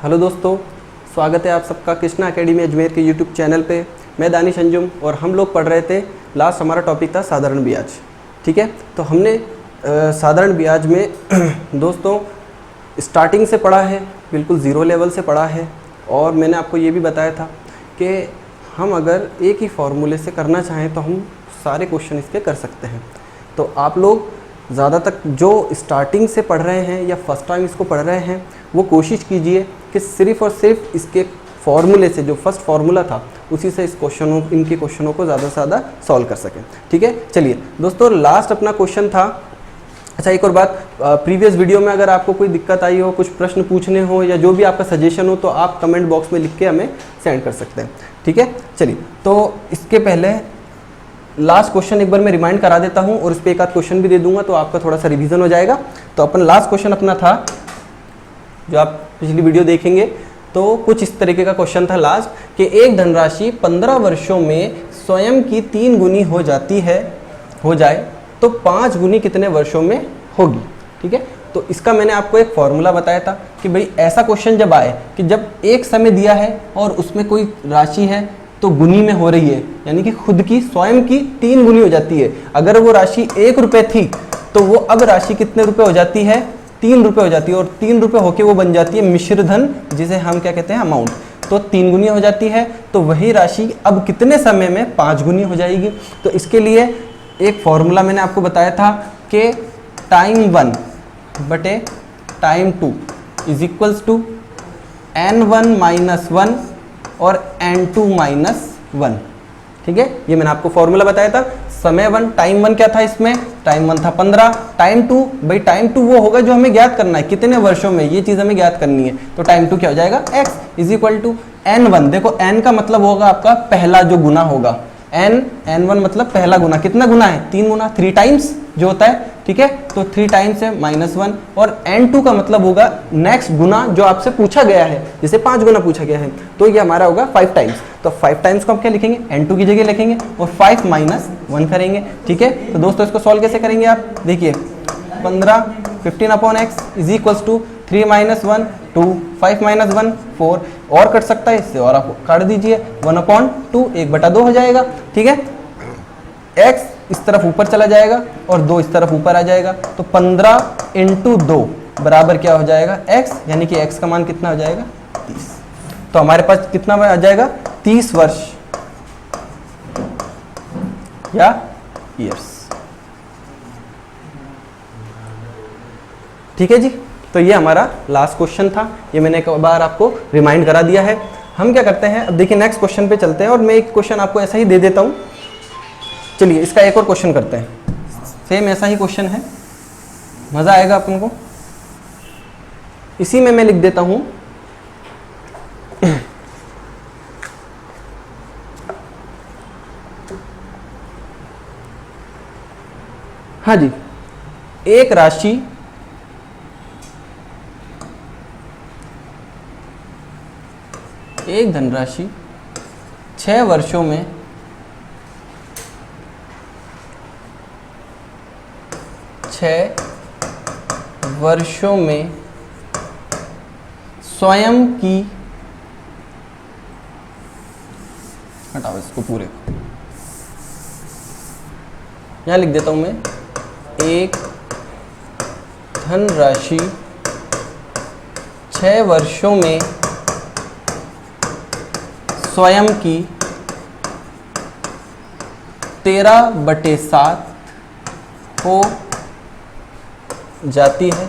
Hello दोस्तों, स्वागत है आप सबका कृष्णा एकेडमी अजमेर के यूट्यूब चैनल पे। मैं दानिश अंजुम और हम लोग पढ़ रहे थे, लास्ट हमारा टॉपिक था साधारण ब्याज। ठीक है, तो हमने साधारण ब्याज में दोस्तों स्टार्टिंग से पढ़ा है, बिल्कुल ज़ीरो लेवल से पढ़ा है। और मैंने आपको ये भी बताया था कि हम अगर एक ही फॉर्मूले से करना चाहें तो हम सारे क्वेश्चन इसके कर सकते हैं। तो आप लोग ज़्यादा तक जो स्टार्टिंग से पढ़ रहे हैं या फर्स्ट टाइम इसको पढ़ रहे हैं वो कोशिश कीजिए कि सिर्फ़ और सिर्फ इसके फॉर्मूले से, जो फर्स्ट फार्मूला था उसी से इनके क्वेश्चनों को ज़्यादा से ज़्यादा सॉल्व कर सकें। ठीक है, चलिए दोस्तों, लास्ट अपना क्वेश्चन था। अच्छा, एक और बात, प्रीवियस वीडियो में अगर आपको कोई दिक्कत आई हो, कुछ प्रश्न पूछने हो या जो भी आपका सजेशन हो, तो आप कमेंट बॉक्स में लिख के हमें सेंड कर सकते हैं। ठीक है, चलिए, तो इसके पहले लास्ट क्वेश्चन एक बार मैं रिमाइंड करा देता हूं और इस पर एक आध क्वेश्चन भी दे दूंगा तो आपका थोड़ा सा रिवीजन हो जाएगा। तो अपन लास्ट क्वेश्चन अपना था, जो आप पिछली वीडियो देखेंगे तो कुछ इस तरीके का क्वेश्चन था लास्ट, कि एक धनराशि 15 वर्षों में स्वयं की 3 गुनी हो जाए तो 5 गुनी कितने वर्षों में होगी। ठीक है, तो इसका मैंने आपको एक फॉर्मूला बताया था कि भाई ऐसा क्वेश्चन जब आए कि जब एक समय दिया है और उसमें कोई राशि है तो गुनी में हो रही है, यानी कि खुद की स्वयं की 3 गुनी हो जाती है। अगर वो राशि 1 रुपये थी तो वो अब राशि कितने रुपए हो जाती है, 3 रुपये हो जाती है, और 3 रुपये होके वो बन जाती है मिश्र धन, जिसे हम क्या कहते हैं, अमाउंट। तो 3 गुनी हो जाती है, तो वही राशि अब कितने समय में 5 गुनी हो जाएगी। तो इसके लिए एक फॉर्मूला मैंने आपको बताया था कि टाइम 1 बटे time 2 is equals to n1 minus 1 और n2 माइनस 1। ठीक है, ये मैंने आपको फॉर्मूला बताया था। समय 1, टाइम 1 क्या था इसमें, टाइम 1 था 15, टाइम 2, भाई टाइम 2 वो होगा जो हमें ज्ञात करना है कितने वर्षों में, ये चीज़ हमें ज्ञात करनी है। तो टाइम 2 क्या हो जाएगा, x is equal to n1। देखो n का मतलब होगा आपका पहला जो गुना होगा, n1 मतलब पहला गुना, कितना गुना है, 3 गुना, 3 टाइम्स जो होता है। ठीक है, तो 3 टाइम्स है -1, और n2 का मतलब होगा नेक्स्ट गुना जो आपसे पूछा गया है, जैसे 5 गुना पूछा गया है तो ये हमारा होगा 5 टाइम्स। तो 5 टाइम्स को हम क्या लिखेंगे, n2 की जगह लिखेंगे और 5 माइनस 1 करेंगे। ठीक है, तो दोस्तों इसको सॉल्व कैसे करेंगे आप देखिए, 15 is equals to 3 minus 1 2, 5 minus 1 4, और कट सकता है इससे, और आप काट दीजिए 1/2, 1/2 हो जाएगा। ठीक है, x इस तरफ ऊपर चला जाएगा और 2 इस तरफ ऊपर आ जाएगा, तो 15 × 2 बराबर क्या हो जाएगा, x, यानी कि x का मान कितना हो जाएगा, 30। तो हमारे पास कितना आ जाएगा, 30 वर्ष या ईयर्स। ठीक है जी, तो ये हमारा लास्ट क्वेश्चन था, ये मैंने एक बार आपको रिमाइंड करा दिया है। हम क्या करते हैं, अब देखिए नेक्स्ट क्वेश्चन पे चलते हैं, और मैं एक क्वेश्चन आपको ऐसा ही दे देता हूँ। चलिए इसका एक और क्वेश्चन करते हैं, सेम ऐसा ही क्वेश्चन है, मज़ा आएगा अपन को। इसी में मैं लिख देता हूं, हाँ जी, एक राशि एक धनराशि 6 वर्षों में स्वयं की, हटाओ इसको पूरे, यहां लिख देता हूं मैं, एक धनराशि 6 वर्षों में स्वयं की 13/7 हो जाती है,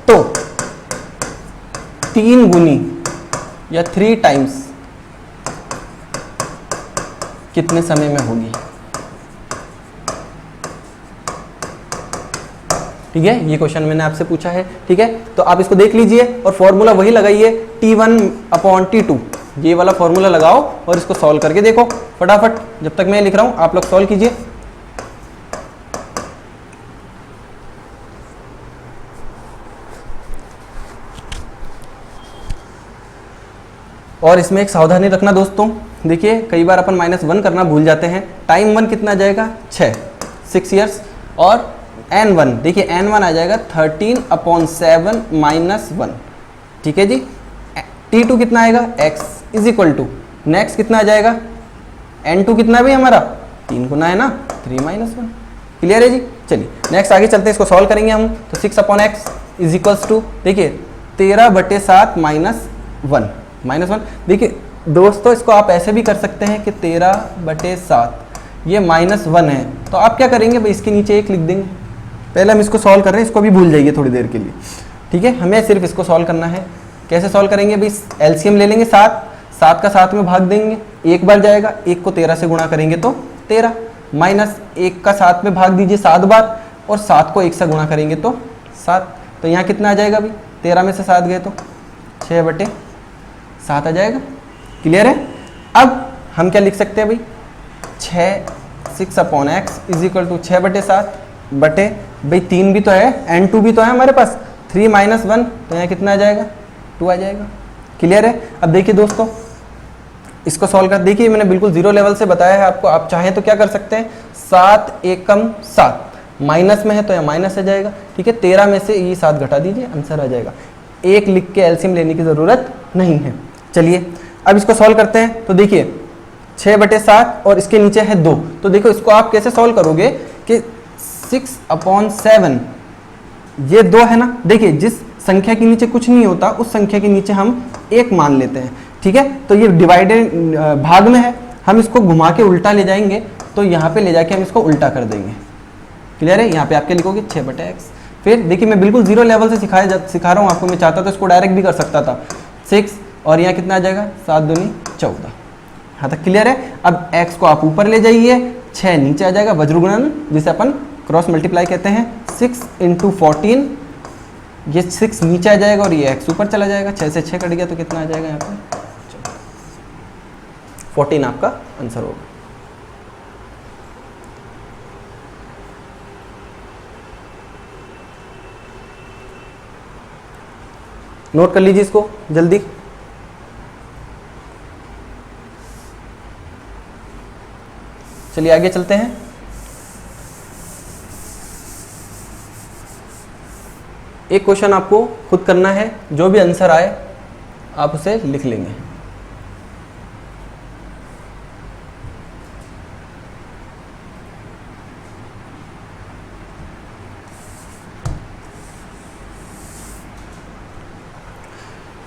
तो 3 गुनी या 3 टाइम्स कितने समय में होगी। ठीक है, ये क्वेश्चन मैंने आपसे पूछा है। ठीक है, तो आप इसको देख लीजिए और फॉर्मूला वही लगाइए, T1/T2, ये वाला फॉर्मूला लगाओ और इसको सॉल्व करके देखो फटाफट। जब तक मैं लिख रहा हूं आप लोग सॉल्व कीजिए। और इसमें एक सावधानी रखना दोस्तों, देखिए कई बार अपन -1 करना भूल जाते हैं। टाइम 1 कितना आ जाएगा, 6 ईयर्स, और n1, देखिए n1 आ जाएगा 13/7 माइनस 1, ठीक है जी। t2 कितना आएगा x is equal to, next कितना आ जाएगा n2 कितना भी हमारा 3 गुना है ना 3 माइनस 1, क्लियर है जी। चलिए नेक्स्ट आगे चलते हैं, इसको सॉल्व करेंगे हम। तो 6/x इज इक्वल्स टू, देखिए 13/7 माइनस 1, देखिए दोस्तों इसको आप ऐसे भी कर सकते हैं कि 13/7 ये -1 है, तो आप क्या करेंगे भाई, इसके नीचे 1 लिख देंगे। पहले हम इसको सॉल्व कर रहे हैं, इसको भी भूल जाइए थोड़ी देर के लिए, ठीक है। हमें सिर्फ इसको सॉल्व करना है। कैसे सॉल्व करेंगे भाई, एलसीएम ले लेंगे 7 का 7 में भाग देंगे, एक बार जाएगा, 1 को 13 से गुणा करेंगे तो 13, माइनस 1 का 7 में भाग दीजिए 7 बार, और 7 को 1 से गुणा करेंगे तो 7। तो यहाँ कितना आ जाएगा भाई, 13 में से 7 गए तो 6/7 आ जाएगा, क्लियर है। अब हम क्या लिख सकते हैं भाई, 6/x इज इक्वल टू 6/7 बटे भाई 3 भी तो है, n2 भी तो है हमारे पास, 3 माइनस 1, तो यहाँ कितना आ जाएगा 2 आ जाएगा, क्लियर है। अब देखिए दोस्तों इसको सॉल्व कर, देखिए मैंने बिल्कुल जीरो लेवल से बताया है आपको, आप चाहें तो क्या कर सकते हैं, 7 एकम 7, माइनस में है तो यहाँ माइनस आ जाएगा, ठीक है। 13 में से ये 7 घटा दीजिए, आंसर आ जाएगा। 1 लिख के एलसीएम लेने की ज़रूरत नहीं है। चलिए अब इसको सॉल्व करते हैं। तो देखिए 6/7 और इसके नीचे है 2, तो देखो इसको आप कैसे सॉल्व करोगे कि 6/7 ये 2 है ना, देखिए जिस संख्या के नीचे कुछ नहीं होता उस संख्या के नीचे हम 1 मान लेते हैं, ठीक है। तो ये डिवाइडेड भाग में है, हम इसको घुमा के उल्टा ले जाएंगे, तो यहाँ पे ले जाके हम इसको उल्टा कर देंगे, क्लियर है। यहाँ पे आपके लिखोगे 6/x, फिर देखिए मैं बिल्कुल जीरो लेवल से सिखा रहा हूँ आपको, मैं चाहता तो इसको डायरेक्ट भी कर सकता था, 6 और यहाँ कितना आ जाएगा 7 दूनी 14, यहाँ तक क्लियर है। अब x को आप ऊपर ले जाइए, 6 नीचे आ जाएगा, वज्रगुणन जिसे अपन क्रॉस मल्टीप्लाई कहते हैं, 6 × 14, ये 6 नीचे आ जाएगा और ये x ऊपर चला जाएगा, 6 से 6 कट गया तो कितना आ जाएगा यहाँ पे 14 आपका आंसर होगा। नोट कर लीजिए इसको जल्दी। चलिए आगे चलते हैं। एक क्वेश्चन आपको खुद करना है, जो भी आंसर आए आप उसे लिख लेंगे।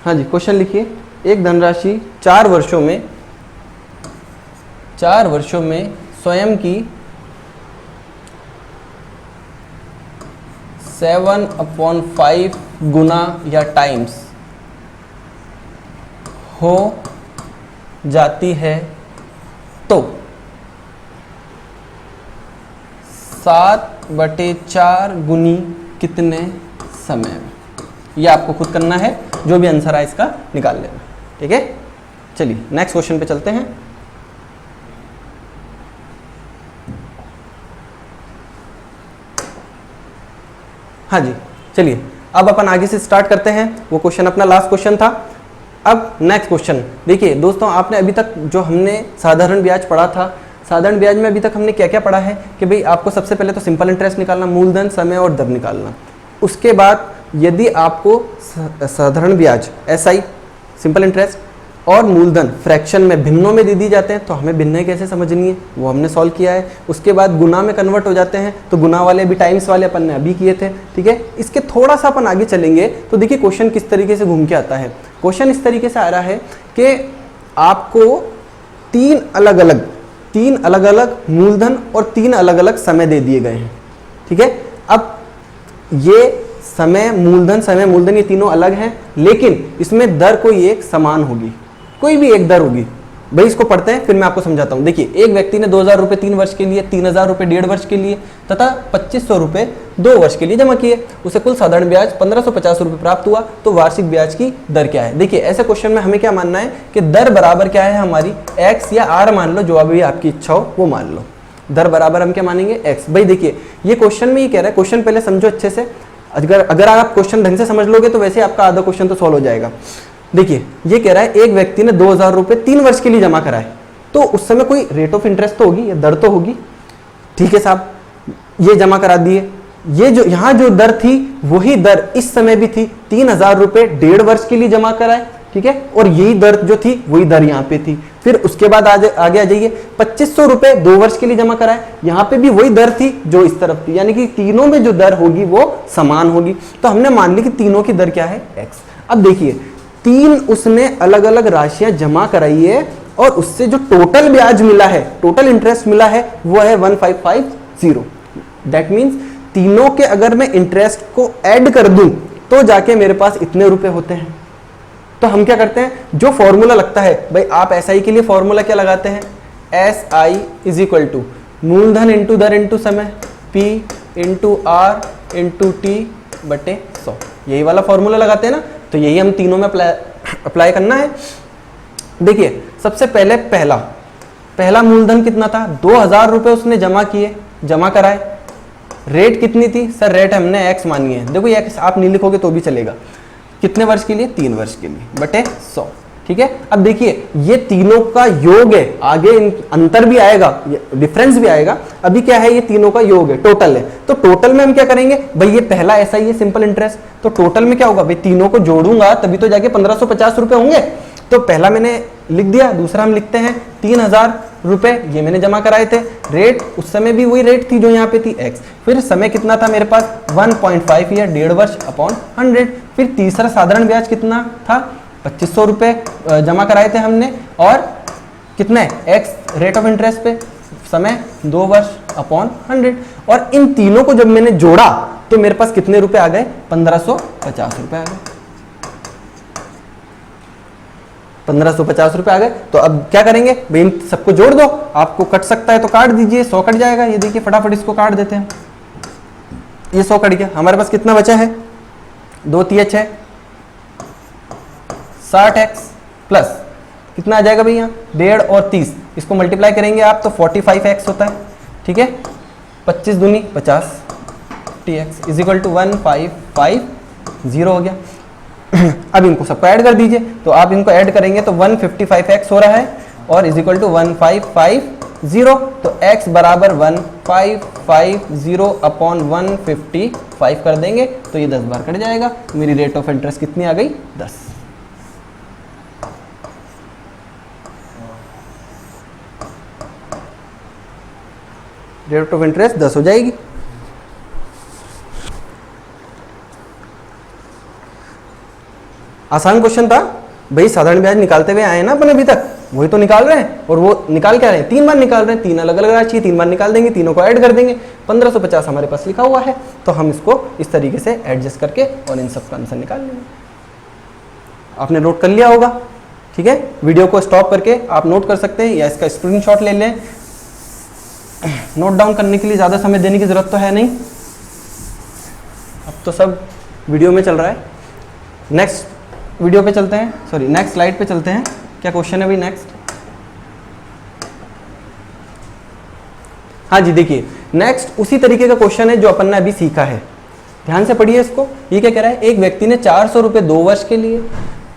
हाँ जी, क्वेश्चन लिखिए। एक धनराशि 4 वर्षों में स्वयं की 7/5 गुना या टाइम्स हो जाती है तो 7/4 गुनी कितने समय में, यह आपको खुद करना है, जो भी आंसर आए इसका निकाल लेना, ठीक है। चलिए नेक्स्ट क्वेश्चन पे चलते हैं। हाँ जी, चलिए अब अपन आगे से स्टार्ट करते हैं। वो क्वेश्चन अपना लास्ट क्वेश्चन था। अब नेक्स्ट क्वेश्चन देखिए दोस्तों, आपने अभी तक जो हमने साधारण ब्याज पढ़ा था, साधारण ब्याज में अभी तक हमने क्या क्या पढ़ा है कि भाई आपको सबसे पहले तो सिंपल इंटरेस्ट निकालना, मूलधन, समय और दर निकालना। उसके बाद यदि आपको साधारण ब्याज SI सिंपल इंटरेस्ट और मूलधन फ्रैक्शन में भिन्नों में दे दी जाते हैं तो हमें भिन्नें कैसे समझनी है वो हमने सॉल्व किया है। उसके बाद गुना में कन्वर्ट हो जाते हैं तो गुना वाले भी टाइम्स वाले अपन ने अभी किए थे, ठीक है। इसके थोड़ा सा अपन आगे चलेंगे तो देखिए क्वेश्चन किस तरीके से घूम के आता है। क्वेश्चन इस तरीके से आ रहा है कि आपको तीन अलग अलग मूलधन और 3 अलग अलग समय दे दिए गए हैं, ठीक है। अब ये समय मूलधन ये तीनों अलग हैं, लेकिन इसमें दर कोई एक समान होगी, कोई भी एक दर होगी। भाई इसको पढ़ते हैं फिर मैं आपको समझाता हूँ। देखिए एक व्यक्ति ने 2000 रुपये 3 वर्ष के लिए, 3000 रुपये 1.5 वर्ष के लिए तथा 2500 रुपये 2 वर्ष के लिए जमा किए, उसे कुल साधारण ब्याज 1550 रुपये प्राप्त हुआ, तो वार्षिक ब्याज की दर क्या है। देखिए ऐसे क्वेश्चन में हमें क्या मानना है कि दर बराबर क्या है हमारी, x या r मान लो, जो अभी आपकी इच्छा हो वो मान लो। दर बराबर हम क्या मानेंगे, x। भाई देखिए ये क्वेश्चन में ये कह रहा है, क्वेश्चन पहले समझो अच्छे से, अगर आप क्वेश्चन ढंग से समझ लोगे तो वैसे आपका आधा क्वेश्चन तो सॉल्व हो जाएगा। देखिए ये कह रहा है एक व्यक्ति ने 2000 रुपये 3 वर्ष के लिए जमा कराए, तो उस समय कोई रेट ऑफ इंटरेस्ट तो होगी या दर तो होगी, ठीक है साहब। ये जमा करा दिए, ये जो यहाँ जो दर थी वही दर इस समय भी थी, 3,000 रुपए 1.5 वर्ष के लिए जमा कराए, ठीक है, और यही दर जो थी वही दर यहाँ पे थी। फिर उसके बाद आगे आ जाइए, 2,500 रुपए 2 वर्ष के लिए जमा कराए, यहाँ पे भी वही दर थी जो इस तरफ थी, यानी कि तीनों में जो दर होगी वो समान होगी। तो हमने मान ली कि तीनों की दर क्या है, x। अब देखिए 3 उसने अलग अलग राशियां जमा कराई है और उससे जो टोटल ब्याज मिला है, टोटल इंटरेस्ट मिला है वो है 1550। दैट मीन्स तीनों के अगर मैं इंटरेस्ट को ऐड कर दूं तो जाके मेरे पास इतने रुपए होते हैं। तो हम क्या करते हैं, जो फॉर्मूला लगता है भाई, आप SI के लिए फॉर्मूला क्या लगाते हैं, SI इज इक्वल टू मूलधन इंटू दर इंटू समय, P into R into T बटे 100, यही वाला फॉर्मूला लगाते हैं ना। तो यही हम तीनों में अप्लाई करना है। देखिए सबसे पहले पहला मूलधन कितना था, 2,000 रुपए उसने जमा कराए। रेट कितनी थी सर, रेट हमने x मानी है। देखो ये x आप नहीं लिखोगे तो भी चलेगा। कितने वर्ष के लिए, 3 वर्ष के लिए बटे 100, ठीक है। अब देखिए ये तीनों का योग है, आगे अंतर भी आएगा, डिफरेंस भी आएगा। अभी क्या है, ये तीनों का योग है, टोटल है। तो टोटल में हम क्या करेंगे भाई, ये पहला ऐसा ही है सिंपल इंटरेस्ट, तो टोटल में क्या होगा भाई, तीनों को जोड़ूंगा तभी तो जाके 1550 रुपए होंगे। तो पहला मैंने लिख दिया, दूसरा हम लिखते हैं 3,000 रुपए ये मैंने जमा कराए थे। रेट उस समय भी वही रेट थी जो यहाँ पे थी x। फिर समय कितना था मेरे पास 1.5 ईयर, 1.5 वर्ष अपॉन 100। फिर तीसरा साधारण ब्याज कितना था, 2,500 रुपए जमा कराए थे हमने, और कितने x रेट ऑफ इंटरेस्ट पे, समय 2 वर्ष अपॉन 100। और इन तीनों को जब मैंने जोड़ा तो मेरे पास कितने रुपए आ गए, 1550 रुपए आ गए। 1550 रुपए आ गए। तो अब क्या करेंगे भाई, इन सबको जोड़ दो, आपको कट सकता है तो काट दीजिए, 100 कट जाएगा। ये देखिए फटाफट इसको काट देते हैं, ये 100 कट गया। हमारे पास कितना बचा है, 2 3 6 60x प्लस कितना आ जाएगा भैया, 1.5 और 30, इसको मल्टीप्लाई करेंगे आप तो 45x होता है, ठीक है। 25 दूनी 50, tx इज इक्वल टू 1550 हो गया। अब इनको सबको ऐड कर दीजिए, तो आप इनको ऐड करेंगे तो 155x हो रहा है और इज इक्वल टू 1550। तो x बराबर 1550 अपॉन 155 कर देंगे तो ये 10 बार कट जाएगा। मेरी रेट ऑफ इंटरेस्ट कितनी आ गई, 10। रेट ऑफ इंटरेस्ट 10 हो जाएगी। आसान क्वेश्चन था भाई, साधारण ब्याज निकालते हुए आए ना अपन अभी तक, वही तो निकाल रहे हैं। और वो निकाल क्या रहे हैं, 3 बार निकाल रहे हैं, 3 अलग अलग राशि 3 बार निकाल देंगे, तीनों को ऐड कर देंगे। 1550 हमारे पास लिखा हुआ है, तो हम इसको इस तरीके से एडजस्ट करके और इन सब का आंसर निकाल लेंगे। आपने नोट कर लिया होगा, ठीक है। वीडियो को स्टॉप करके आप नोट कर सकते हैं या इसका स्क्रीनशॉट ले लें। नोट डाउन करने के लिए ज़्यादा समय देने की जरूरत तो है नहीं, अब तो सब वीडियो में चल रहा है। नेक्स्ट वीडियो पे चलते हैं, सॉरी नेक्स्ट स्लाइड पे चलते हैं। क्या क्वेश्चन है भाई नेक्स्ट, हाँ जी देखिए नेक्स्ट उसी तरीके का क्वेश्चन है जो अपन ने अभी सीखा है, ध्यान से पढ़िए इसको। ये क्या कह रहा है, एक व्यक्ति ने 400 रुपये 2 वर्ष के लिए,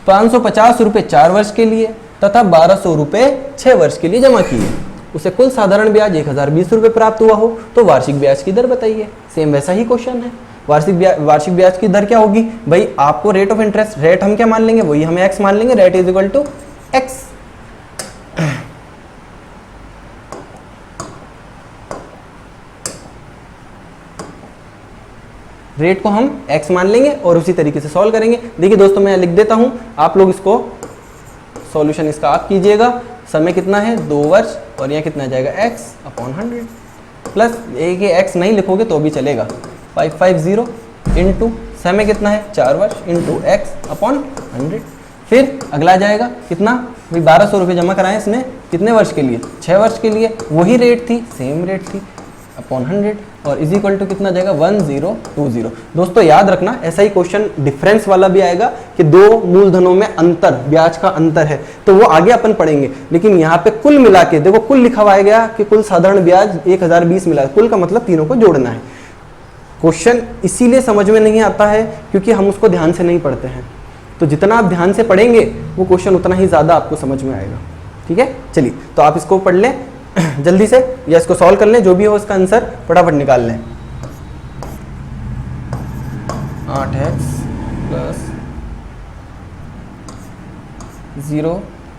550 रुपये 4 वर्ष के लिए तथा 1200 रुपये 6 वर्ष के लिए जमा किए। उसे कुल साधारण ब्याज 1020 रुपये प्राप्त हुआ हो तो वार्षिक ब्याज की दर बताइए। सेम वैसा ही क्वेश्चन है। वार्षिक ब्याज की दर क्या होगी भाई, आपको रेट ऑफ इंटरेस्ट, रेट हम क्या मान लेंगे, वही हमें x मान लेंगे, rate is equal to x। Rate को हम x मान लेंगे और उसी तरीके से सॉल्व करेंगे। देखिए दोस्तों मैं लिख देता हूं, आप लोग इसको सॉल्यूशन इसका आप कीजिएगा। समय कितना है 2 वर्ष और यहाँ कितना जाएगा x अपॉन 100 प्लस एक x नहीं लिखोगे तो भी चलेगा, 550 इंटू समय कितना है 4 वर्ष इंटू x अपॉन 100। फिर अगला जाएगा कितना भाई, 1200 रुपये जमा कराए इसने, कितने वर्ष के लिए, 6 वर्ष के लिए, वही रेट थी, सेम रेट थी, अपॉन 100 और इज इक्वल टू कितना जाएगा 1020। दोस्तों याद रखना ऐसा ही क्वेश्चन डिफरेंस वाला भी आएगा कि 2 मूलधनों में अंतर, ब्याज का अंतर है, तो वो आगे अपन पढ़ेंगे। लेकिन यहाँ पे कुल मिला के देखो, कुल लिखा हुआ गया कि कुल साधारण ब्याज 1020 मिला, कुल का मतलब तीनों को जोड़ना है। क्वेश्चन इसीलिए समझ में नहीं आता है क्योंकि हम उसको ध्यान से नहीं पढ़ते हैं, तो जितना आप ध्यान से पढ़ेंगे वो क्वेश्चन उतना ही ज़्यादा आपको समझ में आएगा, ठीक है। चलिए तो आप इसको पढ़ लें जल्दी से या इसको सॉल्व कर लें, जो भी हो इसका आंसर फटाफट निकाल लें। 8x प्लस 0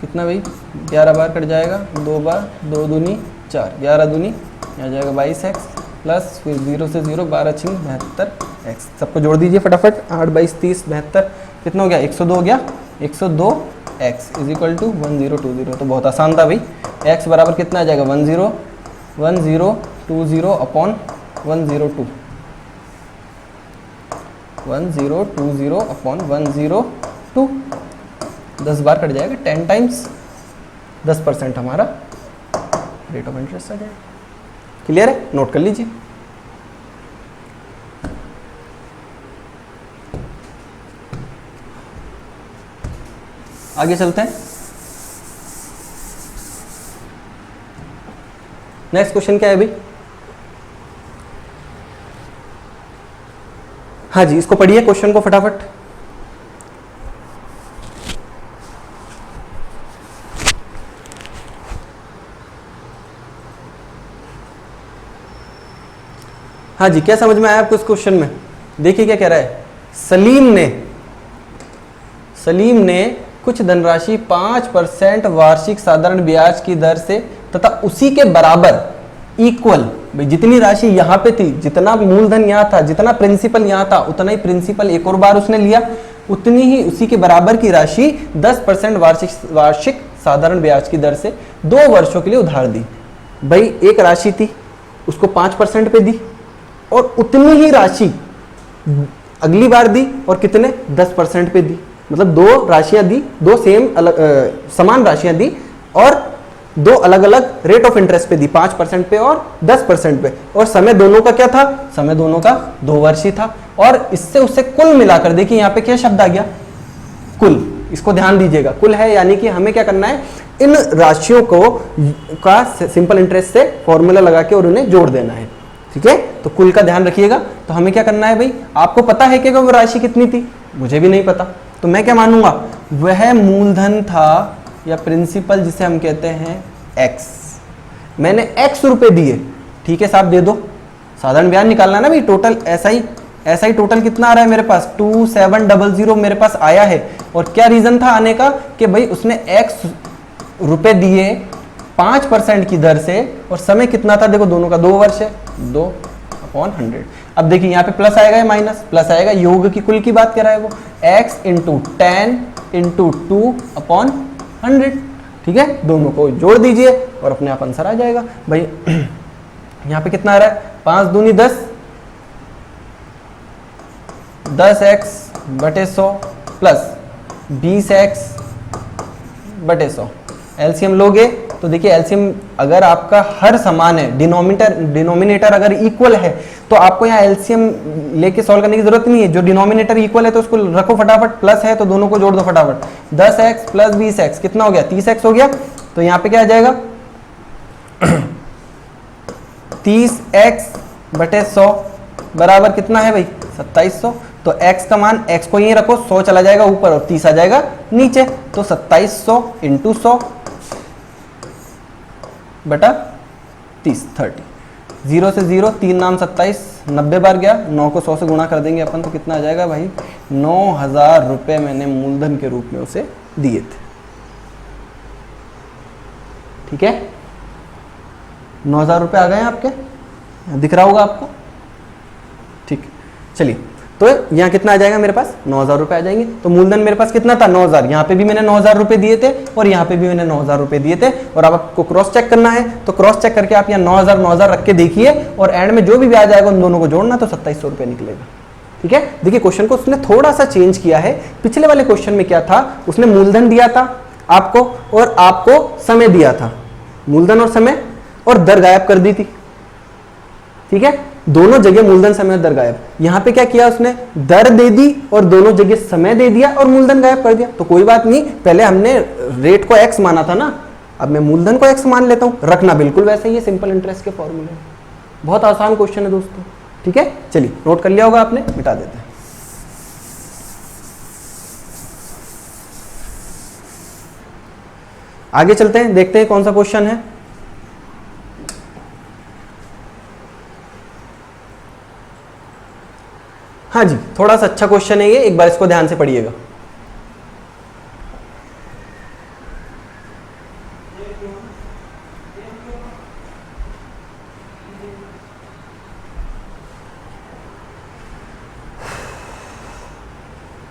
कितना भाई 11 बार कट जाएगा, 2 बार, 2 दूनी 4, 11 दूनी आ जाएगा 22x प्लस फिर 0 से 0, 12 छिंग 72x। सबको जोड़ दीजिए फटाफट, 8 22 30 72 कितना हो गया 102 हो गया, 102x इज इक्वल टू 1020। तो बहुत आसान था भाई, x बराबर कितना आ जाएगा 1020 अपॉन 102, 1020 अपॉन 102, 10 बार कट जाएगा, 10 टाइम्स 10% हमारा रेट ऑफ इंटरेस्ट आ जाएगा। क्लियर है, नोट कर लीजिए। आगे चलते हैं, नेक्स्ट क्वेश्चन क्या है भाई? हाँ जी, इसको पढ़िए क्वेश्चन को फटाफट। हाँ जी, क्या समझ में आया आपको इस क्वेश्चन में? देखिए क्या कह रहा है, सलीम ने कुछ धनराशि 5% वार्षिक साधारण ब्याज की दर से तथा उसी के बराबर इक्वल, भाई जितनी राशि यहाँ पे थी, जितना मूलधन यहाँ था, जितना प्रिंसिपल यहाँ था, उतना ही प्रिंसिपल एक और बार उसने लिया, उतनी ही उसी के बराबर की राशि 10% वार्षिक साधारण ब्याज की दर से 2 वर्षों के लिए उधार दी। भाई एक राशि थी, उसको 5% पे दी और उतनी ही राशि अगली बार दी और कितने 10% पे दी। मतलब 2 राशियां दी, 2 समान राशियां दी और 2 अलग अलग रेट ऑफ इंटरेस्ट पे दी, 5% पे और 10% पे। और समय दोनों का क्या था? समय दोनों का 2 वर्षीय था। और इससे उससे कुल मिलाकर देखिए यहाँ पे क्या शब्द आ गया, कुल। इसको ध्यान दीजिएगा, कुल है, यानी कि हमें क्या करना है, इन राशियों को का सिंपल इंटरेस्ट से फॉर्मूला लगा के और उन्हें जोड़ देना है। ठीक है, तो कुल का ध्यान रखिएगा। तो हमें क्या करना है भाई, आपको पता है कि वो राशि कितनी थी? मुझे भी नहीं पता, तो मैं क्या मानूंगा, वह मूलधन था या प्रिंसिपल जिसे हम कहते हैं x। मैंने x रुपए दिए, ठीक है साहब, दे दो। साधारण ब्याज निकालना ना भाई, टोटल ऐसा ही टोटल कितना आ रहा है मेरे पास, 2700 मेरे पास आया है। और क्या रीजन था आने का, कि भाई उसने x रुपए दिए 5% की दर से, और समय कितना था, देखो दोनों का 2 वर्ष है, 2/100। अब देखिए यहाँ पे प्लस आएगा या माइनस? प्लस आएगा, योग की कुल की बात कर रहा है वो, x इंटू 10 इंटू 2/100। ठीक है, दोनों को जोड़ दीजिए और अपने आप आंसर आ जाएगा। भाई यहाँ पे कितना आ रहा है, 5 दूनी 10, 10x बटे 100 प्लस 20x बटे 100। एलसीएम लोगे तो देखिए, एलसीएम अगर आपका हर समान है, डिनोमिनेटर अगर इक्वल है, तो आपको यहाँ एलसीएम लेके सॉल्व करने की जरूरत नहीं है। जो डिनोमिनेटर इक्वल है तो उसको रखो फटाफट, प्लस है तो दोनों को जोड़ दो फटाफट। 10x प्लस 20x कितना हो गया, 30x हो गया। तो यहाँ पे क्या आ जाएगा 30x बटे 100 बराबर कितना है भाई, 2700। तो x का मान, x को यहीं रखो, 100 चला जाएगा ऊपर और 30 आ जाएगा नीचे। तो 2700 इंटू 100 बटा 30, 30। 0 से 0, 3 नाम 27, 90 बार गया, 9 को 100 से गुणा कर देंगे अपन, तो कितना आ जाएगा भाई, 9000 रुपए मैंने मूलधन के रूप में उसे दिए थे। ठीक है, 9000 रुपए आ गए हैं आपके, दिख रहा होगा आपको। ठीक, चलिए, तो यहाँ कितना आ जाएगा मेरे पास, 9000 रुपए आ जाएंगे। तो मूलधन मेरे पास कितना था, 9000। यहाँ पे भी मैंने 9000 रुपए दिए थे और यहाँ पे भी मैंने 9000 रुपए दिए थे। और अब आपको क्रॉस चेक करना है, तो क्रॉस चेक करके आप यहाँ 9000 रख के देखिए और एंड में जो भी ब्याज आएगा उन दोनों को जोड़ना, तो 2700 रुपए निकलेगा। ठीक है, देखिए क्वेश्चन को उसने थोड़ा सा चेंज किया है। पिछले वाले क्वेश्चन में क्या था, उसने मूलधन दिया था आपको और आपको समय दिया था, मूलधन और समय, और दर गायब कर दी थी। ठीक है, दोनों जगह मूलधन समय और दर गायब। यहां पे क्या किया उसने, दर दे दी और दोनों जगह समय दे दिया और मूलधन गायब कर दिया। तो कोई बात नहीं, पहले हमने रेट को x माना था ना, अब मैं मूलधन को x मान लेता हूं। रखना बिल्कुल वैसे ही है, सिंपल इंटरेस्ट के फॉर्मूले। बहुत आसान क्वेश्चन है दोस्तों। ठीक है, चलिए नोट कर लिया होगा आपने, मिटा देते हैं। आगे चलते हैं, देखते हैं कौन सा क्वेश्चन है। हाँ जी, थोड़ा सा अच्छा क्वेश्चन है ये, एक बार इसको ध्यान से पढ़िएगा।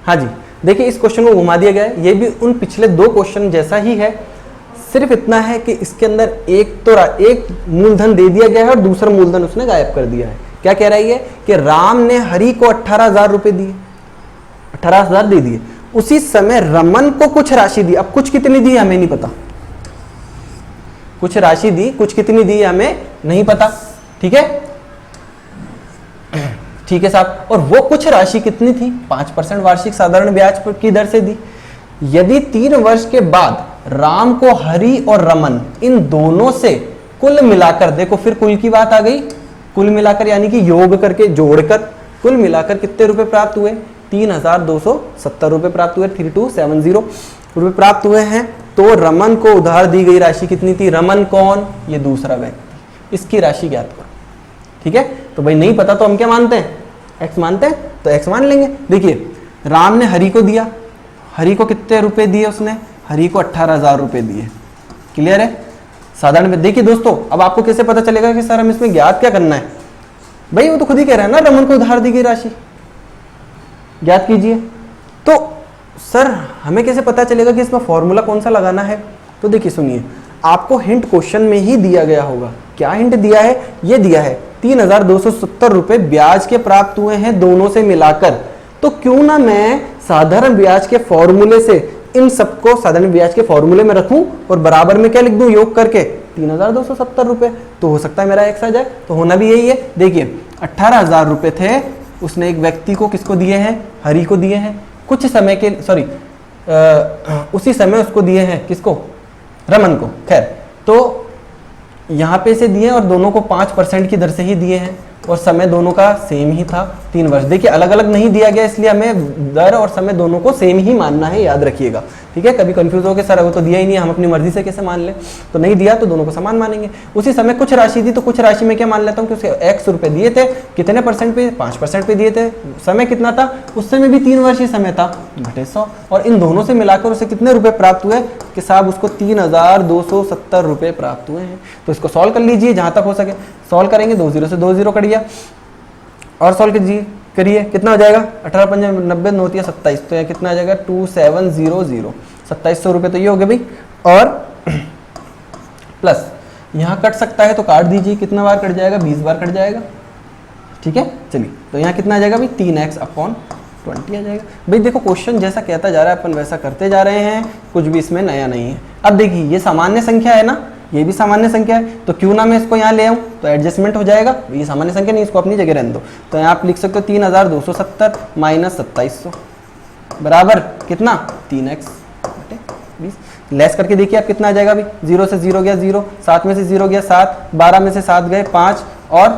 हाँ जी, देखिए इस क्वेश्चन को घुमा दिया गया है, ये भी उन पिछले दो क्वेश्चन जैसा ही है, सिर्फ इतना है कि इसके अंदर एक मूलधन दे दिया गया है और दूसरा मूलधन उसने गायब कर दिया है। क्या कह रहा है ये कि राम ने हरि को 18,000 रुपए दिए, 18,000 दे दिए, उसी समय रमन को कुछ राशि दी। अब कुछ कितनी दी हमें नहीं पता, कुछ राशि दी, कुछ कितनी दी हमें नहीं पता। ठीक है, ठीक है साहब। और वो कुछ राशि कितनी थी? 5% वार्षिक साधारण ब्याज की दर से दी। यदि 3 वर्ष के बाद राम को हरि और रमन इन दोनों से कुल मिलाकर, देखो फिर कुल की बात आ गई, कुल मिलाकर यानी कि योग करके जोड़कर कुल मिलाकर कितने रुपए प्राप्त हुए? 3,270 रुपए प्राप्त हुए, 3270 रुपए प्राप्त हुए हैं। तो रमन को उधार दी गई राशि कितनी थी? रमन कौन? ये दूसरा व्यक्ति, इसकी राशि ज्ञात करो। ठीक है, तो भाई नहीं पता तो हम क्या मानते हैं? एक्स मानते हैं, तो एक्स मान लेंगे। देखिए राम ने हरि को दिया, हरि को कितने रुपए दिए उसने? हरि को 18,000 रुपए दिए। क्लियर है? साधारण में देखिए दोस्तों, अब आपको कैसे पता चलेगा कि सर हम इसमें ज्ञात क्या करना है? भाई वो तो खुद ही कह रहा है ना, रमन को उधार दी गई राशि ज्ञात कीजिए। तो सर हमें कैसे पता चलेगा कि इसमें फॉर्मूला कौन सा लगाना है? तो देखिए सुनिए, आपको हिंट क्वेश्चन में ही दिया गया होगा। क्या हिंट दिया है? ये दिया है 3,270 रुपए ब्याज के प्राप्त हुए हैं दोनों से मिलाकर। तो क्यों ना मैं साधारण ब्याज के फॉर्मूले से इन सबको साधारण ब्याज के फॉर्मूले में रखूं और बराबर में क्या लिख दूं? योग करके 3,270 रुपए। तो हो सकता है मेरा एक्स आ जाए, तो होना भी यही है। देखिए 18,000 रुपए थे, उसने एक व्यक्ति को किसको दिए हैं? हरि को दिए हैं। कुछ समय के उसी समय उसको दिए हैं, किसको? रमन को। खैर, तो यहाँ पे से दिए और दोनों को 5% की दर से ही दिए हैं और समय दोनों का सेम ही था, 3 वर्ष। देखिए अलग अलग नहीं दिया गया, इसलिए हमें दर और समय दोनों को सेम ही मानना है, याद रखिएगा। ठीक है, कभी कंफ्यूज हो के सर वो तो दिया ही नहीं, हम अपनी मर्जी से कैसे मान लें? तो नहीं दिया तो दोनों को समान मानेंगे। उसी समय कुछ राशि दी, तो कुछ राशि में क्या मान लेता हूँ कि उसे x रुपए दिए थे, कितने परसेंट पे? 5% पे दिए थे। समय कितना था? उस समय भी 3 वर्ष ही समय था, बटे 100। और इन दोनों से मिलाकर उसे कितने रुपए प्राप्त हुए? कि साहब उसको 3,270 रुपए प्राप्त हुए हैं। तो इसको सॉल्व कर लीजिए जहां तक हो सके। सॉल्व करेंगे, 2 0 से 2 0 कट गया। और सॉल्व कीजिए, करिए, कितना हो जाएगा? 18 5 90 9 27, तो यहाँ कितना आ जाएगा? 2700, 2700 रुपये तो ये हो गए भाई। और प्लस यहाँ कट सकता है तो काट दीजिए, कितना बार कट जाएगा? 20 बार कट जाएगा। ठीक है, चलिए, तो यहाँ कितना आ जाएगा भाई? 3x/20 आ जाएगा। भाई देखो क्वेश्चन जैसा कहता जा रहा है अपन वैसा करते जा रहे हैं, कुछ भी इसमें नया नहीं है। अब देखिए ये सामान्य संख्या है ना, ये भी सामान्य संख्या है, तो क्यों ना मैं इसको यहाँ ले आऊँ? तो एडजस्टमेंट हो जाएगा। ये सामान्य संख्या नहीं, इसको अपनी जगह रहने दो। तो यहाँ आप लिख सकते हो 3,270 माइनस 2700 बराबर कितना? 3x/20। लेस करके देखिए आप कितना आ जाएगा भाई? 0 से 0 गया 0, 7 में से 0 गया 7, 12 में से 7 गए 5 और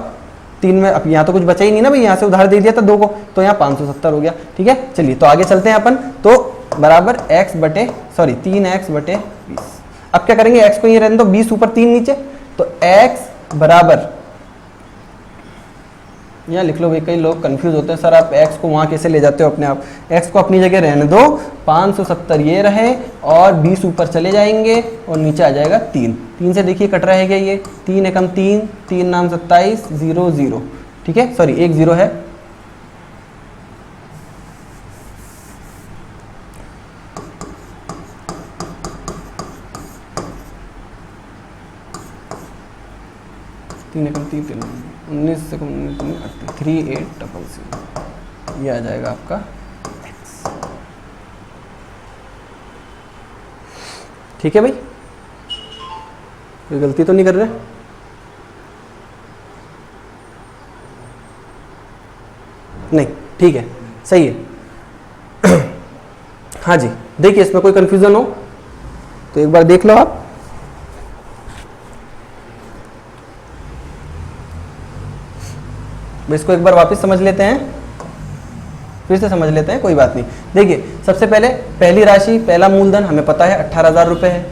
3 में, अब यहाँ तो कुछ बचा ही नहीं ना भाई, यहाँ से उधार दे दिया था 2 को, तो यहाँ 570 हो गया। ठीक है, चलिए तो आगे चलते हैं अपन। तो बराबर 3x/20। अब क्या करेंगे? x को ये रहने दो, 20 ऊपर 3 नीचे, तो x बराबर, यहाँ लिख लो भाई, कई लोग कंफ्यूज होते हैं, सर आप x को वहाँ कैसे ले जाते हो अपने आप? x को अपनी जगह रहने दो, 570 ये रहे और 20 ऊपर चले जाएंगे और नीचे आ जाएगा 3। 3 से देखिए कट रहेगा ये, 3 एकम 3, 3 नाम 27, 0 0। ठीक है, सॉरी 1 0 है। तीन एकम 3 19 से 3800, ये आ जाएगा आपका x। ठीक है भाई, कोई गलती तो नहीं कर रहे? नहीं, ठीक है, सही है। हाँ जी, देखिए इसमें कोई कंफ्यूजन हो तो एक बार देख लो आप। इसको एक बार वापस समझ लेते हैं, फिर से समझ लेते हैं, कोई बात नहीं। देखिए सबसे पहले पहली राशि, पहला मूलधन हमें पता है 18,000 रुपए है।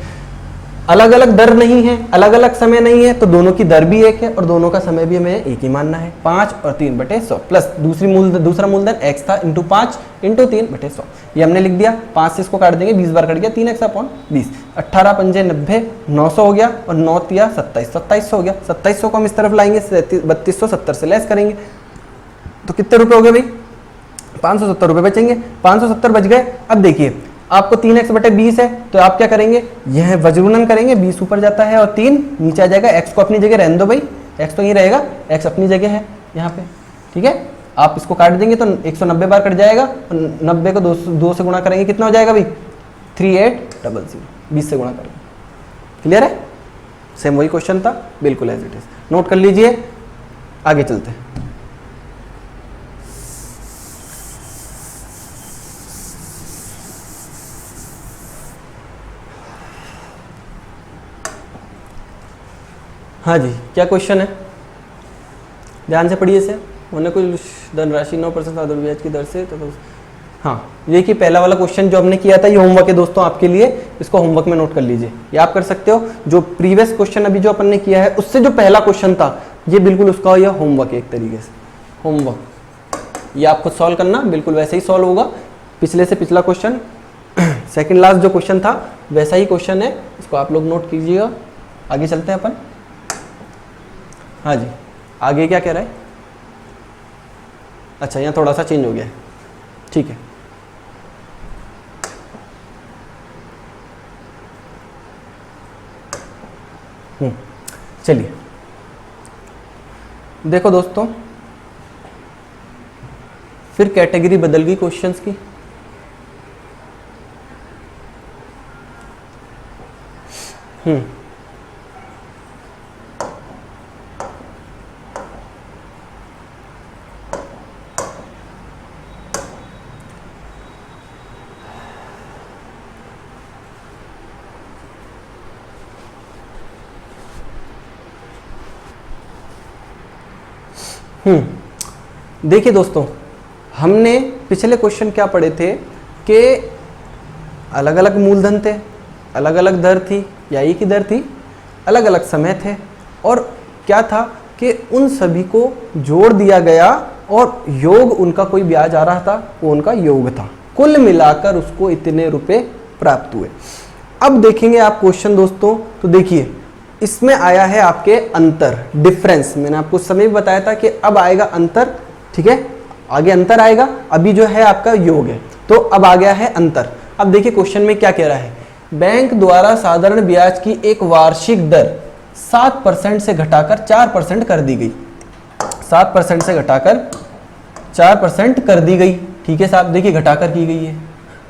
अलग अलग दर नहीं है, अलग अलग समय नहीं है, तो दोनों की दर भी एक है और दोनों का समय भी हमें एक ही मानना है। 5 और 3/100 प्लस दूसरा मूलधन x था इंटू 5 इंटू 3/100, ये हमने लिख दिया। 5 से इसको काट देंगे, 20 बार कट गया, 3x/20, 18 पंजे 90, 900 हो गया और 9 तिया 27, 2700 हो गया। 2700 को हम इस तरफ लाएंगे, 3270 से लेस करेंगे तो कितने रुपए हो गए भाई, 570 रुपए बचेंगे। 570 बच गए। अब देखिए आपको 3x/20 है तो आप क्या करेंगे, यह वज्रगुणन करेंगे, 20 ऊपर जाता है और 3 नीचे आ जाएगा। x को अपनी जगह रहने दो भाई, x तो यहीं रहेगा, x अपनी जगह है यहाँ पे, ठीक है। आप इसको काट देंगे तो 190 बार कट जाएगा, 90 को 2 से गुणा करेंगे, कितना हो जाएगा भाई 3800, 20 से गुणा करेंगे। क्लियर है, सेम वही क्वेश्चन था बिल्कुल एज इट इज। नोट कर लीजिए, आगे चलते हैं। हाँ जी, क्या क्वेश्चन है, ध्यान से पढ़िए इसे। उन्होंने कुछ धनराशि 9% साधारण ब्याज की दर से, तो हाँ ये कि पहला वाला क्वेश्चन जो हमने किया था ये होमवर्क है दोस्तों आपके लिए, इसको होमवर्क में नोट कर लीजिए। ये आप कर सकते हो, जो प्रीवियस क्वेश्चन अभी जो अपन ने किया है उससे जो पहला क्वेश्चन था ये बिल्कुल उसका यह होमवर्क है, एक तरीके से होमवर्क। ये आप खुद सॉल्व करना, बिल्कुल वैसे ही सॉल्व होगा। पिछले से पिछला क्वेश्चन सेकेंड लास्ट जो क्वेश्चन था वैसा ही क्वेश्चन है, इसको आप लोग नोट कीजिएगा। आगे चलते हैं अपन। हाँ जी, आगे क्या कह रहा है, अच्छा यहाँ थोड़ा सा चेंज हो गया है, ठीक है। चलिए देखो दोस्तों, फिर कैटेगरी बदल गई क्वेश्चंस की। देखिए दोस्तों, हमने पिछले क्वेश्चन क्या पढ़े थे कि अलग अलग मूलधन थे, अलग अलग दर थी या एक ही दर थी, अलग अलग समय थे, और क्या था कि उन सभी को जोड़ दिया गया और योग उनका कोई ब्याज आ रहा था, वो उनका योग था, कुल मिलाकर उसको इतने रुपए प्राप्त हुए। अब देखेंगे आप क्वेश्चन दोस्तों, तो देखिए इसमें आया है आपके अंतर, डिफरेंस। मैंने आपको उस समय भी बताया था कि अब आएगा अंतर, ठीक है, आगे अंतर आएगा, अभी जो है आपका योग है, तो अब आ गया है अंतर। अब देखिए क्वेश्चन में क्या कह रहा है, बैंक द्वारा साधारण ब्याज की एक वार्षिक दर 7% से घटाकर 4% कर दी गई, 7% से घटाकर 4% कर दी गई, ठीक है साहब। देखिए घटाकर की गई है,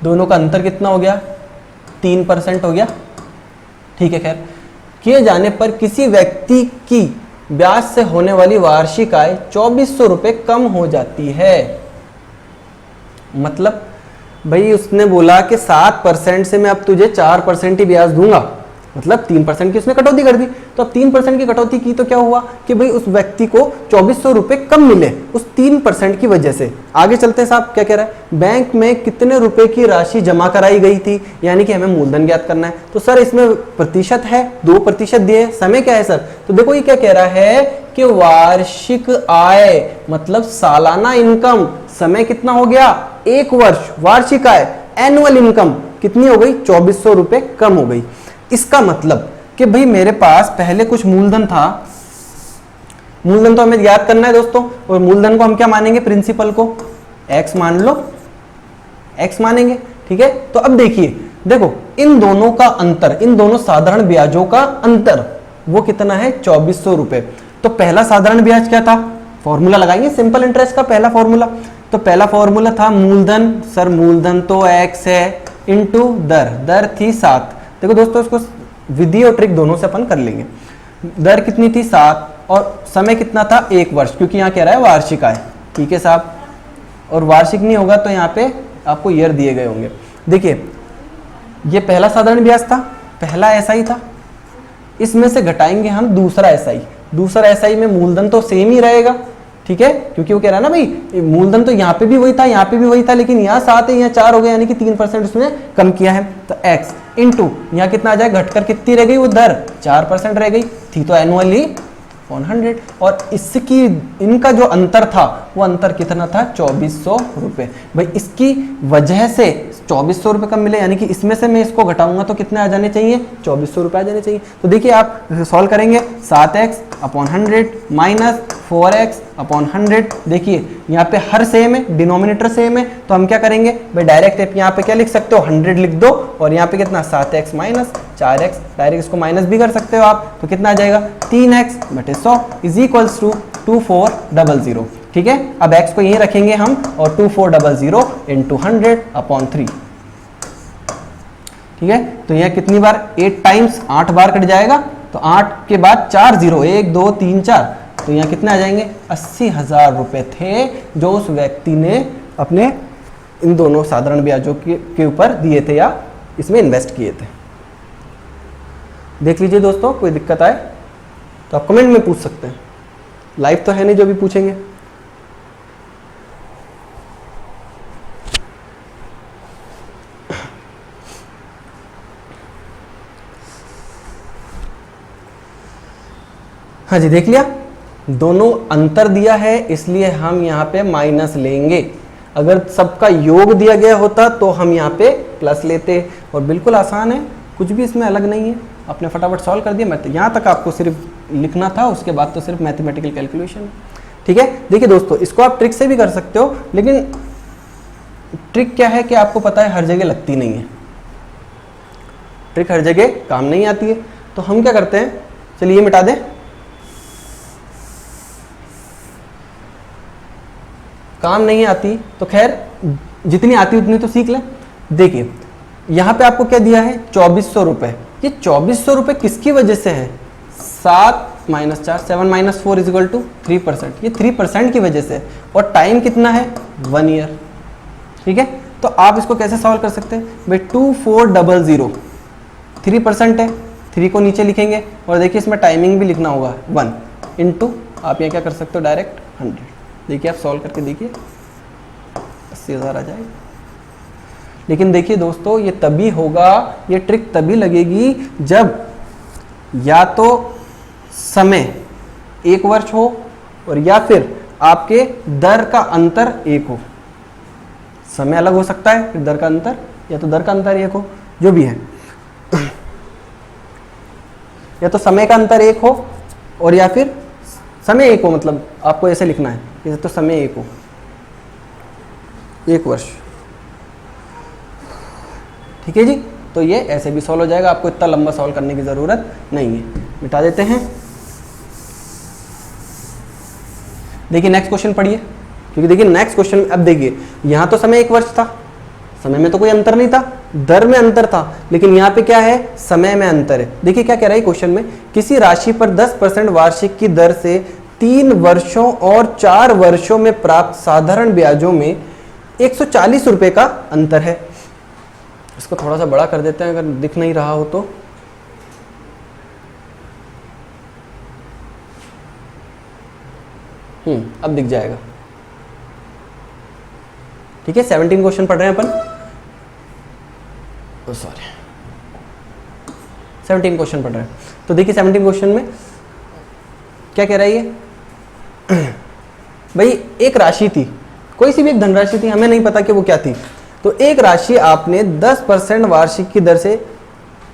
दोनों का अंतर कितना हो गया, 3% हो गया, ठीक है। खैर, किए जाने पर किसी व्यक्ति की ब्याज से होने वाली वार्षिक आय 2400 रुपए कम हो जाती है। मतलब भाई उसने बोला कि 7% से मैं अब तुझे 4% ही ब्याज दूंगा, मतलब 3% की उसने कटौती कर दी। तो अब 3% की कटौती की तो क्या हुआ कि भाई उस व्यक्ति को 2400 रुपए कम मिले उस 3% की वजह से। आगे चलते हैं साहब, क्या कह रहा है, बैंक में कितने रुपए की राशि जमा कराई गई थी, यानी कि हमें मूलधन ज्ञात करना है। तो सर इसमें प्रतिशत है, 2% दिए, समय क्या है सर, तो देखो ये क्या कह रहा है कि वार्षिक आय मतलब सालाना इनकम, समय कितना हो गया 1 वर्ष, वार्षिक आय एनुअल इनकम कितनी हो गई 2400 रुपए कम हो गई। इसका मतलब कि भाई मेरे पास पहले कुछ मूलधन था, मूलधन तो हमें याद करना है दोस्तों, और मूलधन को हम क्या मानेंगे, प्रिंसिपल को x मान लो, x मानेंगे, ठीक है। तो अब देखिए, देखो इन दोनों का अंतर, इन दोनों साधारण ब्याजों का अंतर वो कितना है 2400 रुपए। तो पहला साधारण ब्याज क्या था, फॉर्मूला लगाएंगे सिंपल इंटरेस्ट का, पहला फॉर्मूला, तो पहला फॉर्मूला था मूलधन, सर मूलधन तो x है इंटू दर, दर थी 7। देखो दोस्तों इसको विधि और ट्रिक दोनों से अपन कर लेंगे। दर कितनी थी 7 और समय कितना था 1 वर्ष, क्योंकि यहाँ कह रहा है वार्षिक आय, ठीक है साहब, और वार्षिक नहीं होगा तो यहाँ पे आपको ईयर दिए गए होंगे। देखिए ये पहला साधारण ब्याज था, पहला एसआई था, इसमें से घटाएंगे हम दूसरा एसआई, दूसरा एसआई में मूलधन तो सेम ही रहेगा, ठीक है, क्योंकि वो कह रहा है ना भाई मूलधन तो यहाँ पे भी वही था, यहाँ पे भी वही था, लेकिन यहाँ 7 है यहाँ 4 हो गया, यानी कि 3% उसने कम किया है। तो x इनटू यहाँ कितना आ जाएगा, घटकर कितनी रह गई वो दर, 4% रह गई थी, तो एनुअली 100। और इसकी इनका जो अंतर था वो अंतर कितना था, 2400 रुपये। भाई इसकी वजह से 2400 रुपये कम मिले, यानी कि इसमें से मैं इसको घटाऊंगा तो कितने आ जाने चाहिए, 2400 रुपये आ जाने चाहिए। तो देखिए आप सॉल्व करेंगे 7x/100 माइनस 4x/100। देखिए यहाँ पे हर सेम है, डिनोमिनेटर सेम है, तो हम क्या करेंगे भाई डायरेक्ट यहाँ पे क्या लिख सकते हो, 100 लिख दो, और यहाँ पे कितना 7x माइनस 4x, डायरेक्ट इसको माइनस भी कर सकते हो आप, तो कितना आ जाएगा 3x/100 इज इक्वल्स टू 2400। ठीक है, अब x को यहीं रखेंगे हम, और 2400 इंटू 100/3। ठीक है, तो यह कितनी बार, 8 टाइम्स 8 बार कट जाएगा, तो 8 के बाद 4 0, 1 2 3 4, तो यहाँ कितने आ जाएंगे, 80,000 रुपए थे जो उस व्यक्ति ने अपने इन दोनों साधारण ब्याजों के ऊपर दिए थे या इसमें इन्वेस्ट किए थे। देख लीजिए दोस्तों, कोई दिक्कत आए तो आप कमेंट में पूछ सकते हैं, लाइव तो है नहीं जो भी पूछेंगे। हाँ जी, देख लिया, दोनों अंतर दिया है इसलिए हम यहाँ पे माइनस लेंगे। अगर सबका योग दिया गया होता तो हम यहाँ पे प्लस लेते, और बिल्कुल आसान है, कुछ भी इसमें अलग नहीं है, आपने फटाफट सॉल्व कर दिया। मैं यहाँ तक आपको सिर्फ लिखना था, उसके बाद तो सिर्फ मैथमेटिकल कैलकुलेशन है। ठीक है, देखिए दोस्तों, इसको आप ट्रिक से भी कर सकते हो, लेकिन ट्रिक क्या है कि आपको पता है हर जगह लगती नहीं है, ट्रिक हर जगह काम नहीं आती है। तो हम क्या करते हैं, चलिए ये मिटा दें, काम नहीं आती तो खैर जितनी आती उतनी तो सीख लें। देखिए यहाँ पे आपको क्या दिया है, 2400 रुपये। ये 2400 रुपये किसकी वजह से है, 7 - 4 7 - 4 = 3%। ये 3% की वजह से, और टाइम कितना है, 1 ईयर। ठीक है, तो आप इसको कैसे सॉल्व कर सकते हैं भाई, 2400 3% है, 3 को नीचे लिखेंगे, और देखिए इसमें टाइमिंग भी लिखना होगा 1 इंटू, आप यहाँ क्या कर सकते हो डायरेक्ट 100। देखिए आप सॉल्व करके देखिए 80,000 आ जाएगा। लेकिन देखिए दोस्तों, ये तभी होगा, ये ट्रिक तभी लगेगी जब या तो समय 1 वर्ष हो, और या फिर आपके दर का अंतर 1 हो। समय अलग हो सकता है, फिर दर का अंतर, या तो दर का अंतर 1 हो, जो भी है, या तो समय का अंतर 1 हो, और या फिर समय 1 हो, मतलब आपको ऐसे लिखना है, जैसे तो समय 1 हो, 1 वर्ष। ठीक है जी, तो ये ऐसे भी सॉल्व हो जाएगा, आपको इतना लंबा सॉल्व करने की ज़रूरत नहीं है। मिटा देते हैं। देखिए नेक्स्ट क्वेश्चन पढ़िए, क्योंकि देखिए नेक्स्ट क्वेश्चन, अब देखिए यहाँ तो समय 1 वर्ष था, समय में तो कोई अंतर नहीं था, दर में अंतर था, लेकिन यहाँ पे क्या है, समय में अंतर है। देखिए क्या कह रहा है क्वेश्चन में, किसी राशि पर 10% वार्षिक की दर से 3 वर्षों और 4 वर्षों में प्राप्त साधारण ब्याजों में 140 रुपये का अंतर है। इसको थोड़ा सा बड़ा कर देते हैं अगर दिख नहीं रहा हो तो। अब दिख जाएगा। ठीक है, 17 क्वेश्चन पढ़ रहे हैं अपन, सॉरी 17 क्वेश्चन पढ़ रहे हैं। तो देखिए 17 क्वेश्चन में क्या कह रहा है ये भाई, एक राशि थी, कोई सी भी एक धनराशि थी, हमें नहीं पता कि वो क्या थी। तो एक राशि आपने 10% वार्षिक की दर से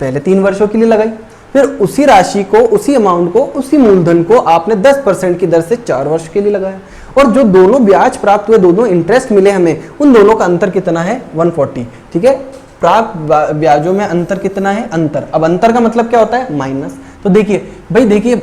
पहले 3 वर्षों के लिए लगाई, फिर उसी राशि को, उसी अमाउंट को, उसी मूलधन को आपने 10% की दर से 4 वर्ष के लिए लगाया, और जो दोनों ब्याज प्राप्त हुए, दोनों इंटरेस्ट मिले हमें, उन दोनों का अंतर कितना है, 140। ठीक है, प्राप्त ब्याजों में अंतर कितना है, अंतर। अब अंतर का मतलब क्या होता है, माइनस। तो देखिए भाई, देखिए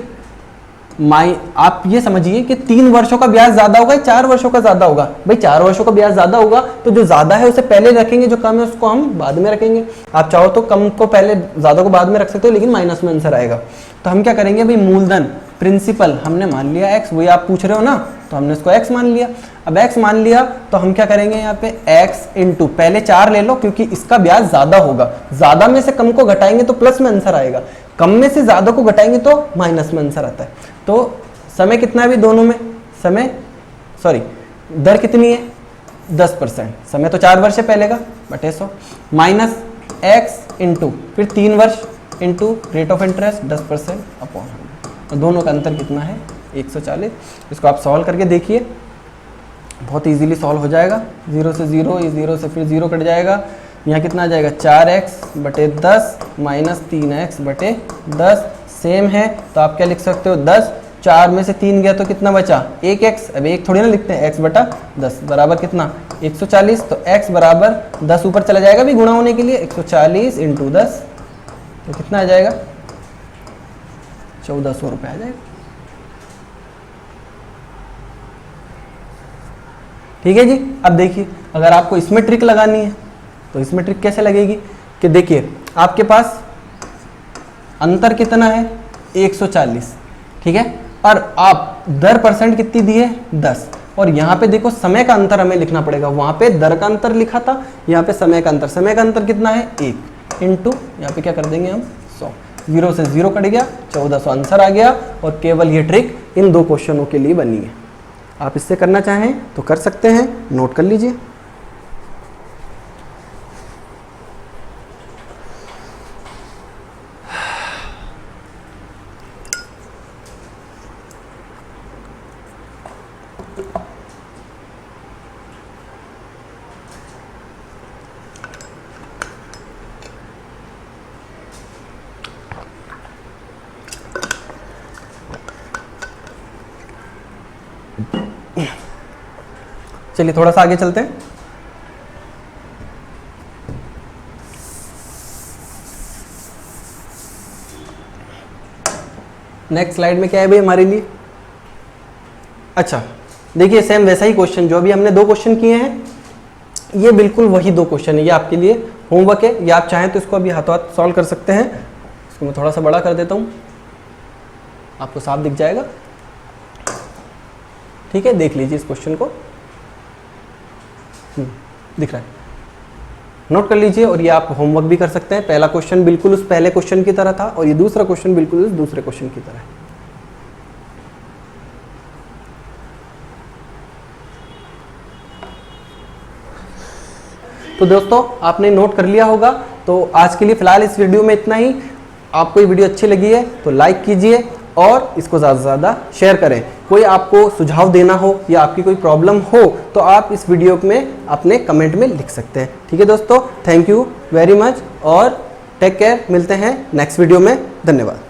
आप ये समझिए कि 3 वर्षों का ब्याज ज्यादा होगा, 4 वर्षों का ज्यादा होगा। भाई 4 वर्षों का ब्याज ज्यादा होगा, तो जो ज्यादा है उसे पहले रखेंगे, जो कम है उसको हम बाद में रखेंगे। आप चाहो तो कम को पहले, ज्यादा को बाद में रख सकते हो, लेकिन माइनस में आंसर आएगा। तो हम क्या करेंगे भाई, मूलधन प्रिंसिपल हमने मान लिया x, वही आप पूछ रहे हो ना, तो हमने इसको x मान लिया। अब x मान लिया तो हम क्या करेंगे, यहाँ पे x इंटू, पहले 4 ले लो क्योंकि इसका ब्याज ज्यादा होगा, ज्यादा में से कम को घटाएंगे तो प्लस में आंसर आएगा, कम में से ज्यादा को घटाएंगे तो माइनस में आंसर आता है। तो समय कितना है भी दोनों में, समय सॉरी दर कितनी है, 10%। समय तो 4 वर्ष है पहले का, बटे 100 माइनस x इंटू फिर 3 वर्ष into rate of interest 10% upon 100। तो दोनों का अंतर कितना है 140। इसको आप सॉल्व करके देखिए, बहुत इजीली सॉल्व हो जाएगा। 0 से 0, ये 0 से फिर 0 कट जाएगा, यहाँ कितना आ जाएगा 4x बटे 10 माइनस 3x बटे 10 सेम है। तो आप क्या लिख सकते हो 10, 4 में से 3 गया तो कितना बचा 1x। अब 1 थोड़ी ना लिखते हैं, x बटा 10 बराबर कितना 140। तो x बराबर 10 ऊपर चला जाएगा भी गुणा होने के लिए, 140 इंटू 10 तो कितना आ जाएगा 1400 रुपये आ जाएगा। ठीक है जी। अब देखिए अगर आपको इसमें ट्रिक लगानी है तो इसमें ट्रिक कैसे लगेगी कि देखिए आपके पास अंतर कितना है 140, ठीक है, और आप दर परसेंट कितनी दी है 10, और यहाँ पे देखो समय का अंतर हमें लिखना पड़ेगा। वहाँ पे दर का अंतर लिखा था, यहाँ पे समय का अंतर। समय का अंतर कितना है 1 इंटू यहाँ पे क्या कर देंगे हम 100। 0 से 0 कट गया, 1400 आंसर आ गया। और केवल ये ट्रिक इन 2 क्वेश्चनों के लिए बनी है। आप इससे करना चाहें तो कर सकते हैं, नोट कर लीजिए। चलिए थोड़ा सा आगे चलते हैं। नेक्स्ट स्लाइड में क्या है भाई हमारे लिए। अच्छा देखिए सेम वैसा ही क्वेश्चन जो अभी हमने 2 क्वेश्चन किए हैं, ये बिल्कुल वही 2 क्वेश्चन है। ये आपके लिए होमवर्क है, या आप चाहें तो इसको अभी हाथों हाथ सॉल्व कर सकते हैं। इसको मैं थोड़ा सा बड़ा कर देता हूँ, आपको साफ दिख जाएगा। ठीक है, देख लीजिए इस क्वेश्चन को, दिख रहा है, नोट कर लीजिए। और ये आप होमवर्क भी कर सकते हैं। पहला क्वेश्चन बिल्कुल उस पहले क्वेश्चन की तरह था, और ये दूसरा क्वेश्चन बिल्कुल उस दूसरे क्वेश्चन की तरह है। तो दोस्तों आपने नोट कर लिया होगा। तो आज के लिए फिलहाल इस वीडियो में इतना ही। आपको ये वीडियो अच्छी लगी है तो लाइक कीजिए और इसको ज़्यादा से ज़्यादा शेयर करें। कोई आपको सुझाव देना हो या आपकी कोई प्रॉब्लम हो तो आप इस वीडियो में अपने कमेंट में लिख सकते हैं। ठीक है दोस्तों, थैंक यू वेरी मच और टेक केयर। मिलते हैं नेक्स्ट वीडियो में। धन्यवाद।